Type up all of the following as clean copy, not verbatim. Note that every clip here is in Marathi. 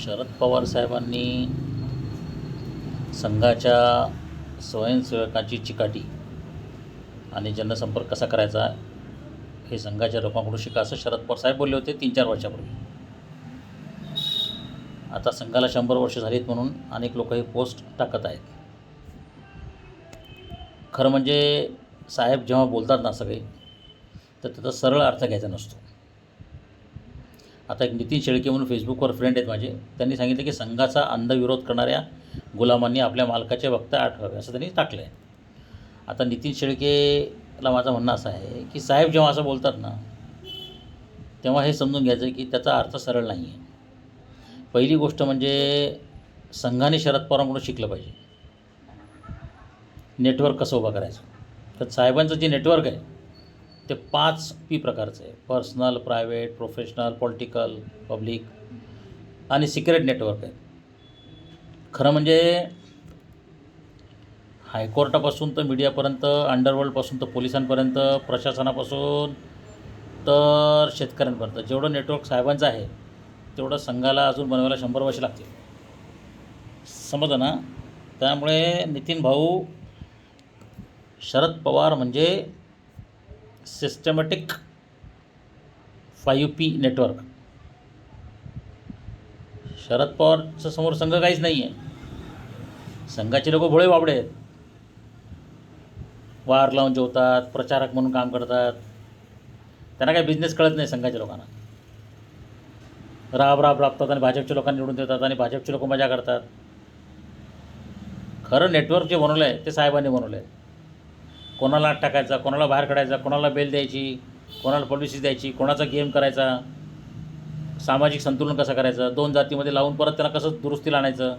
शरद पवार साहेबांनी संघाच्या स्वयंसेवकाची चिकाटी आणि जनसंपर्क कसा करायचा हे संघाच्या लोकांकडून शिका असं शरद पवार साहेब बोलले होते 3-4 वर्षापूर्वी. आता संघाला 100 वर्ष झालीत म्हणून अनेक लोक हे पोस्ट टाकत आहेत. खरं म्हणजे साहेब जेव्हा बोलतात ना सगळे तर त्याचा सरळ अर्थ घ्यायचा नसतो. आता एक नितीन शेळके म्हणून फेसबुकवर फ्रेंड आहेत माझे, त्यांनी सांगितलं की संघाचा अंधविरोध करणाऱ्या गुलामांनी आपल्या मालकाचे वक्तव्य आठवावे असं त्यांनी टाकलं आहे. आता नितीन शेळकेला माझं म्हणणं असं आहे की साहेब जेव्हा असं बोलतात ना तेव्हा हे समजून घ्यायचं की त्याचा अर्थ सरळ नाही आहे. पहिली गोष्ट म्हणजे संघाने शरद पवारांकडून शिकलं पाहिजे नेटवर्क कसं उभं करायचं. तर साहेबांचं जे नेटवर्क आहे ते 5P प्रकारचं आहे: personal, private, professional, political, public आणि सिक्रेट नेटवर्क आहे. खरं म्हणजे हायकोर्टापासून तर मीडियापर्यंत, अंडरवर्ल्डपासून तर पोलिसांपर्यंत, प्रशासनापासून तर शेतकऱ्यांपर्यंत जेवढं नेटवर्क साहेबांचं आहे तेवढं संघाला अजून बनवायला 100 वर्ष लागतील. समजलं ना. त्यामुळे नितीन भाऊ, शरद पवार म्हणजे सिस्टमॅटिक 5P नेटवर्क. शरद पवारच्या समोर संघ काहीच नाही आहे. संघाचे लोक भोळे बाबडे आहेत. वार लावून जेवतात, प्रचारक म्हणून काम करतात. त्यांना काही बिझनेस कळत नाही संघाच्या लोकांना. राबतात आणि भाजपच्या लोकांना निवडून देतात आणि भाजपचे लोक मजा करतात. खरं नेटवर्क जे बनवलं आहे ते साहेबांनी बनवलं आहे. कोणाला आत टाकायचा, कोणाला बाहेर काढायचा, कोणाला बेल द्यायची, कोणाला पॉलिसी द्यायची, कोणाचा गेम करायचा, सामाजिक संतुलन कसं करायचं, 2 जातीमध्ये लावून परत त्यांना कसं दुरुस्तीला आणायचं,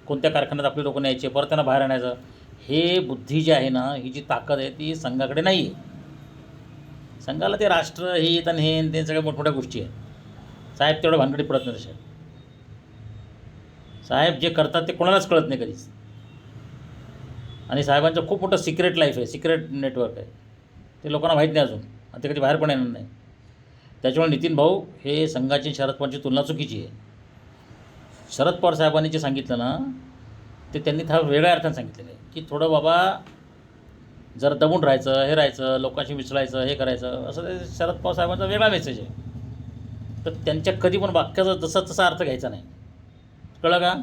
कोणत्या कारखान्यात आपले लोक न्यायचे, परत त्यांना बाहेर आणायचं. हे बुद्धी जी आहे ना, ही जी ताकद आहे ती संघाकडे नाही आहे. संघाला ते राष्ट्रहित आणि हे ते सगळ्या मोठमोठ्या गोष्टी आहेत. साहेब तेवढ्या भानगडीत पडत नाही. तसे साहेब जे करतात ते कोणालाच कळत नाही कधीच. आणि साहेबांचं खूप मोठं सिक्रेट लाईफ आहे, सिक्रेट नेटवर्क आहे. ते लोकांना माहीत नाही अजून आणि ते कधी बाहेर पण येणार नाही. त्याच्यामुळे नितीन भाऊ, हे संघाची शरद पवारांची तुलना चुकीची आहे. शरद पवार साहेबांनी जे सांगितलं ना ते त्यांनी थोडं वेगळ्या अर्थाने सांगितलेलं आहे की थोडं बाबा जरा दबून राहायचं, हे राहायचं, लोकांशी मिसळायचं, हे करायचं, असं ते शरद पवार साहेबांचा वेगळा मेसेज आहे. तर त्यांच्या कधी पण वाक्याचा जसा तसा अर्थ घ्यायचा नाही. कळलं का.